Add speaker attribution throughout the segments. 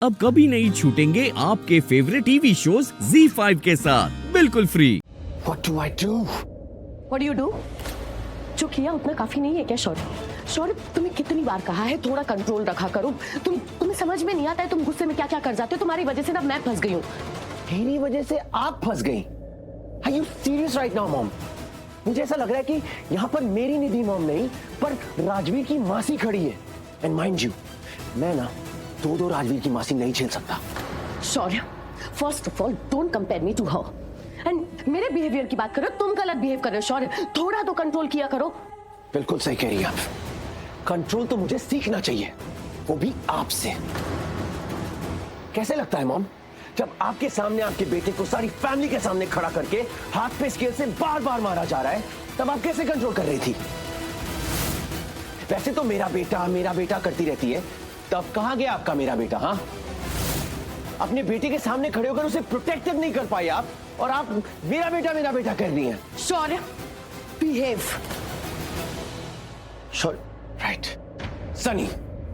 Speaker 1: अब कभी नहीं छूटेंगे आपके फेवरेट टीवी शोज ZEE5 के साथ बिल्कुल free.
Speaker 2: What do I do?
Speaker 3: What do you do? जो किया उतना काफी नहीं है क्या शौर्य? शौर्य, तुम्हें कितनी बार कहा है थोड़ा कंट्रोल रखा करो। तुम्हें समझ में नहीं आता है तुम गुस्से में क्या क्या कर जाते हो। तुम्हारी वजह से ना मैं फंस गई हूँ।
Speaker 2: मेरी वजह से आप फंस गई? Are you serious right now, mom? मुझे ऐसा लग रहा है कि यहाँ पर मेरी निधि मॉम नहीं पर राजवीर की मासी खड़ी है। एंड माइंड यू, मैं ना दो राजवीर की मासी नहीं झेल सकता।
Speaker 3: Shaurya, first of all don't compare me to her. And मेरे बिहेवियर की बात करो, तुम गलत बिहेव कर रहे हो शौर्य। थोड़ा तो कंट्रोल किया करो।
Speaker 2: बिल्कुल सही कह रही हैं आप। कंट्रोल तो मुझे सीखना चाहिए, वो भी आपसे। कैसे लगता है मॉम, जब आपके सामने आपके बेटे को सारी फैमिली के सामने खड़ा करके हाथ पे स्केल से बार बार मारा जा रहा है, तब आप कैसे कंट्रोल कर रही थी? वैसे तो मेरा बेटा करती रहती है, तब कहां गया आपका मेरा बेटा? हाँ, अपने बेटे के सामने खड़े होकर उसे प्रोटेक्ट नहीं कर पाए आप, और आप मेरा बेटा कर रही हैं।
Speaker 3: Shaurya, behave.
Speaker 2: Right. Sunny,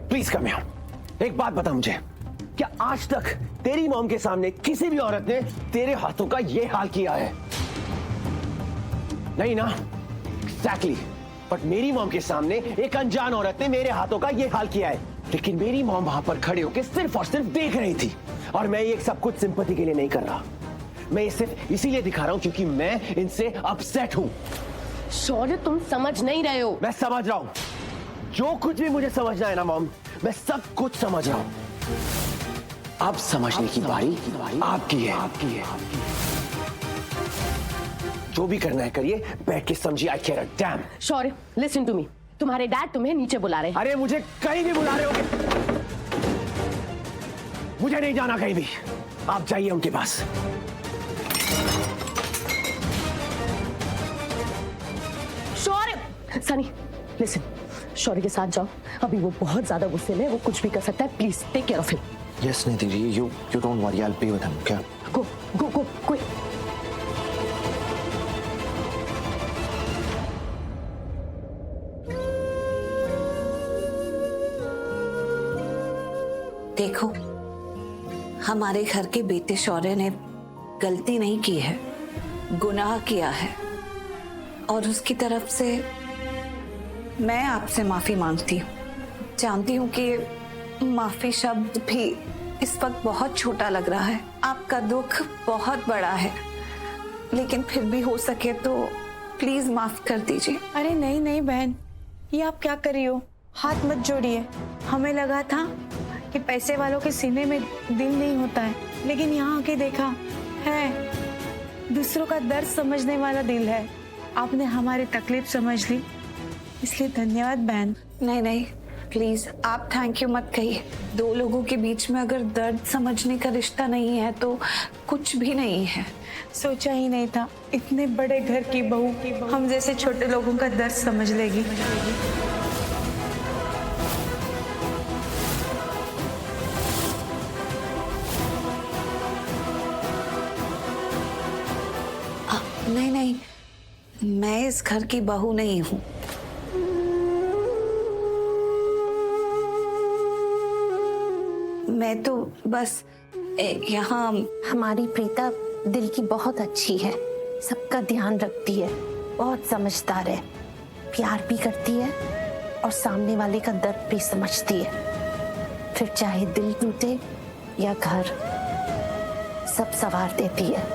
Speaker 2: please come here. एक बात बता मुझे, क्या आज तक तेरी मॉम के सामने किसी भी औरत ने तेरे हाथों का ये हाल किया है? नहीं ना? एग्जैक्टली। बट मेरी मॉम के सामने एक अनजान औरत ने मेरे हाथों का ये हाल किया है, लेकिन मेरी मॉम वहां पर खड़े होकर सिर्फ और सिर्फ देख रही थी। और मैं ये सब कुछ सिंपैथी के लिए नहीं कर रहा, मैं ये सिर्फ इसीलिए दिखा रहा हूं क्योंकि मैं इनसे अपसेट हूं।
Speaker 3: शौर्य, तुम समझ नहीं रहे हो।
Speaker 2: मैं समझ रहा हूं, जो कुछ भी मुझे समझना है ना मॉम, मैं सब कुछ समझ रहा हूं। अब समझने की बारी आपकी है। जो भी करना है करिए, बैठ के समझिए। I care a damn.
Speaker 3: Shaurya, listen to me. तुम्हारे डैड तुम्हें नीचे बुला रहे हैं।
Speaker 2: अरे मुझे कहीं भी बुला रहे होगे, मुझे नहीं जाना कहीं भी। आप जाइए उनके पास।
Speaker 3: शौर्य, सनी, लिसन। शौर्य के साथ जाओ, अभी वो बहुत ज्यादा गुस्से में है, वो कुछ भी कर सकता है। Please take care of him.
Speaker 2: Yes, Nidhi ji, you don't worry. I'll be with him. Okay?
Speaker 3: Go, quick.
Speaker 4: देखो, हमारे घर के बेटे शौर्य ने गलती नहीं की है, गुनाह किया है, और उसकी तरफ से मैं आपसे माफी मांगती हूँ। जानती हूँ कि माफी शब्द भी इस वक्त बहुत छोटा लग रहा है, आपका दुख बहुत बड़ा है, लेकिन फिर भी हो सके तो प्लीज माफ कर दीजिए।
Speaker 5: अरे नहीं बहन, ये आप क्या कर रही हो? हाथ मत जोड़िए। हमें लगा था कि पैसे वालों के सीने में दिल नहीं होता है, लेकिन यहाँ आके देखा है, दूसरों का दर्द समझने वाला दिल है। आपने हमारी तकलीफ समझ ली, इसलिए धन्यवाद बहन।
Speaker 4: नहीं, प्लीज आप थैंक यू मत कहिए। दो लोगों के बीच में अगर दर्द समझने का रिश्ता नहीं है तो कुछ भी नहीं है।
Speaker 5: सोचा ही नहीं था इतने बड़े घर की बहू हम जैसे छोटे लोगों का दर्द समझ लेगी।
Speaker 4: नहीं, मैं इस घर की बहू नहीं हूँ। मैं तो बस यहाँ।
Speaker 6: हमारी प्रीता दिल की बहुत अच्छी है, सबका ध्यान रखती है, बहुत समझदार है, प्यार भी करती है और सामने वाले का दर्द भी समझती है। फिर चाहे दिल टूटे या घर, सब संवार देती है।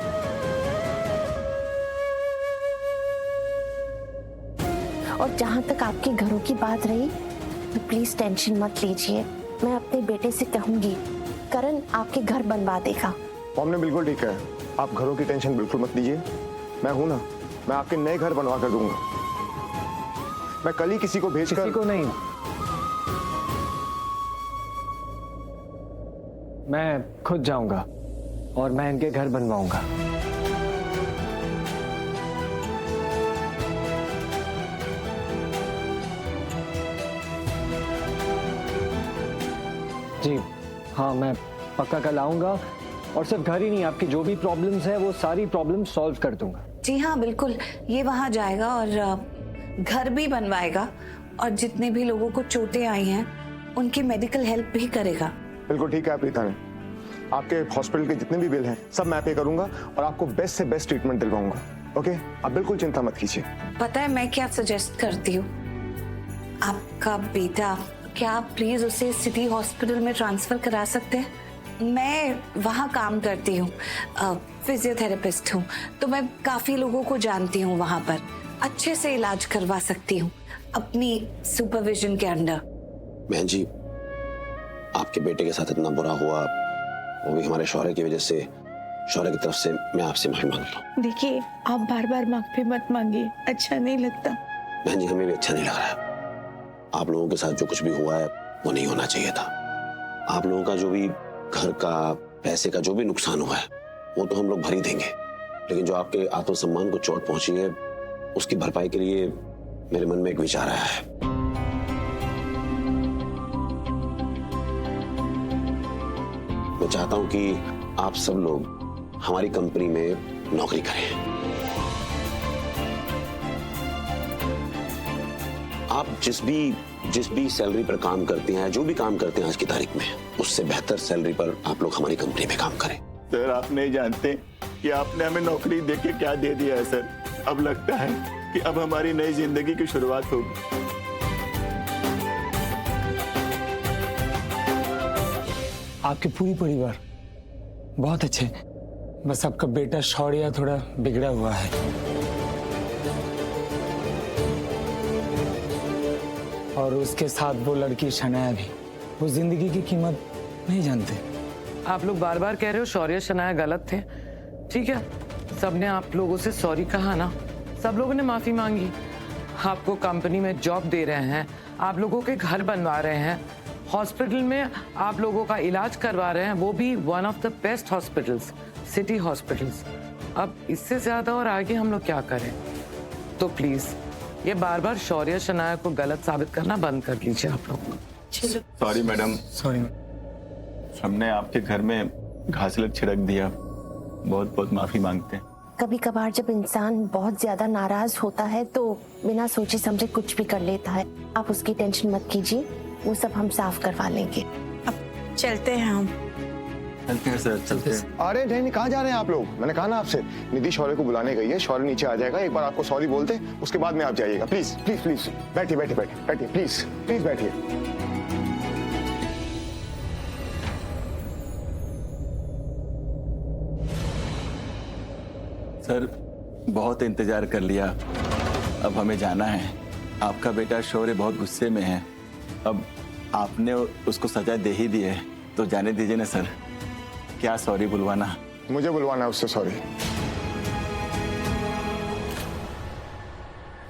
Speaker 6: और जहां तक आपके घरों की बात रही, तो प्लीज टेंशन मत लीजिए। मैं अपने बेटे से कहूंगी, करण आपके घर बनवा देगा।
Speaker 7: मॉम ने बिल्कुल ठीक है, आप घरों की टेंशन बिल्कुल मत लीजिए। मैं हूं ना, मैं आपके नए घर बनवा कर दूंगा। मैं कल ही किसी को भेजकर।
Speaker 8: किसी को नहीं, मैं खुद जाऊंगा और मैं इनके घर बनवाऊंगा। जी हाँ, मैं पक्का कल आऊंगा, और सिर्फ घर ही नहीं, आपकी जो भी प्रॉब्लम्स है वो सारी प्रॉब्लम सॉल्व कर दूंगा।
Speaker 4: जी हाँ बिल्कुल, ये वहां जाएगा और घर भी बनवाएगा, और जितने भी लोगों को चोटें आई हैं उनकी मेडिकल हेल्प भी करेगा।
Speaker 7: बिल्कुल ठीक है प्रीता ने। आपके हॉस्पिटल के जितने भी बिल हैं सब मैं पे करूंगा और आपको बेस्ट से बेस्ट ट्रीटमेंट दिलवाऊंगा। ओके, आप बिल्कुल चिंता मत कीजिए।
Speaker 4: पता है मैं क्या सजेस्ट करती हूँ, आपका बेटा, क्या आप प्लीज उसे सिटी हॉस्पिटल में ट्रांसफर करा सकते हैं? मैं वहाँ काम करती हूँ, फिजियोथेरेपिस्ट हूँ, तो मैं काफी लोगों को जानती हूँ, वहाँ पर अच्छे से इलाज करवा सकती हूँ अपनी सुपरविजन के अंडर।
Speaker 9: बहन जी, आपके बेटे के साथ इतना बुरा हुआ, वो भी हमारे शौर्य की वजह से। शौर्य की तरफ से मैं आपसे माफी मांगता हूँ।
Speaker 5: देखिए, आप बार बार माफी मत मांगिए, अच्छा नहीं लगता।
Speaker 9: बहन जी, हमें भी अच्छा नहीं लग रहा है। आप लोगों के साथ जो कुछ भी हुआ है वो नहीं होना चाहिए था। आप लोगों का जो भी घर का, पैसे का जो भी नुकसान हुआ है वो तो हम लोग भर ही देंगे, लेकिन जो आपके आत्मसम्मान को चोट पहुंची है उसकी भरपाई के लिए मेरे मन में एक विचार आया है। मैं चाहता हूं कि आप सब लोग हमारी कंपनी में नौकरी करें। आप जिस भी सैलरी पर काम करते हैं, जो भी काम करते हैं आज की तारीख में, उससे बेहतर सैलरी पर आप लोग हमारी कंपनी में काम करें।
Speaker 10: सर, आप नहीं जानते कि आपने हमें नौकरी देके क्या दे दिया है सर। अब लगता है कि अब हमारी नई जिंदगी की शुरुआत होगी।
Speaker 11: आपके पूरी परिवार बहुत अच्छे, बस आपका बेटा शौर्य थोड़ा बिगड़ा हुआ है। और उसके साथ वो लड़की शनाया भी, वो जिंदगी की कीमत नहीं जानते।
Speaker 12: आप लोग बार बार कह रहे हो शौर्य शनाया गलत थे, ठीक है, सबने आप लोगों से सॉरी कहा ना, सब लोगों ने माफी मांगी, आपको कंपनी में जॉब दे रहे हैं, आप लोगों के घर बनवा रहे हैं, हॉस्पिटल में आप लोगों का इलाज करवा रहे हैं, वो भी one of the best hospitals, city hospitals. अब इससे ज्यादा और आगे हम लोग क्या करें? तो प्लीज ये बार बार शौर्य शनाया को गलत साबित करना बंद कर लीजिए आप लोग।
Speaker 10: सॉरी मैडम,
Speaker 11: सॉरी,
Speaker 10: हमने आपके घर में घासलेट छिड़क दिया, बहुत बहुत माफी मांगते हैं।
Speaker 6: कभी कभार जब इंसान बहुत ज्यादा नाराज होता है तो बिना सोचे समझे कुछ भी कर लेता है। आप उसकी टेंशन मत कीजिए, वो सब हम साफ करवा लेंगे।
Speaker 5: अब चलते हैं हम।
Speaker 10: चलते हैं सर, चलते हैं।
Speaker 7: अरे नहीं, कहाँ जा रहे हैं आप लोग? मैंने कहा ना आपसे, निधि शौर्य को बुलाने गई है, शौर्य नीचे आ जाएगा, एक बार आपको सॉरी बोलते उसके बाद में आप जाइएगा। प्लीज प्लीज प्लीज बैठिए बैठिए बैठिए बैठिए, प्लीज प्लीज बैठिए।
Speaker 10: सर, बहुत इंतजार कर लिया, अब हमें जाना है। आपका बेटा शौर्य बहुत गुस्से में है, अब आपने उसको सजा दे ही दी है तो जाने दीजिए ना सर। क्या सॉरी बुलवाना?
Speaker 7: मुझे बुलवाना है उससे सॉरी।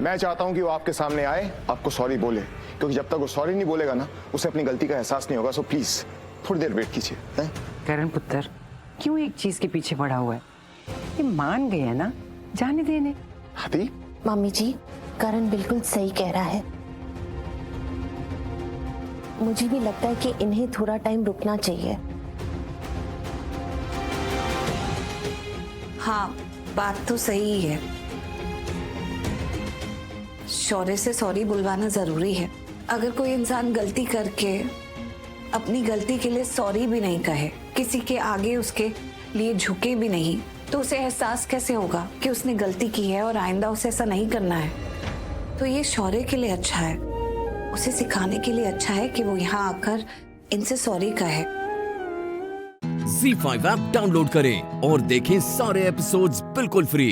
Speaker 7: मैं चाहता हूं कि वो आपके सामने आए, आपको सॉरी बोले, क्योंकि जब तक वो सॉरी नहीं बोलेगा ना, उसे अपनी गलती का एहसास नहीं होगा। सो प्लीज थोड़ी देर वेट कीजिए।
Speaker 13: करण पुत्र, क्यों एक चीज के पीछे पड़ा हुआ है? ये मान गए है ना, जाने देने।
Speaker 7: हाथी,
Speaker 6: मम्मी जी, करण बिल्कुल सही कह रहा है। मुझे भी लगता है कि इन्हें थोड़ा टाइम रुकना चाहिए।
Speaker 4: हाँ, बात तो सही है, शौर्य से सॉरी बुलवाना जरूरी है। अगर कोई इंसान गलती करके अपनी गलती के लिए सॉरी भी नहीं कहे, किसी के आगे उसके लिए झुके भी नहीं, तो उसे एहसास कैसे होगा कि उसने गलती की है और आइंदा उसे ऐसा नहीं करना है? तो ये शौर्य के लिए अच्छा है, उसे सिखाने के लिए अच्छा है कि वो यहाँ आकर इनसे सॉरी कहे।
Speaker 1: ZEE5 ऐप डाउनलोड करें और देखें सारे एपिसोड्स बिल्कुल फ्री।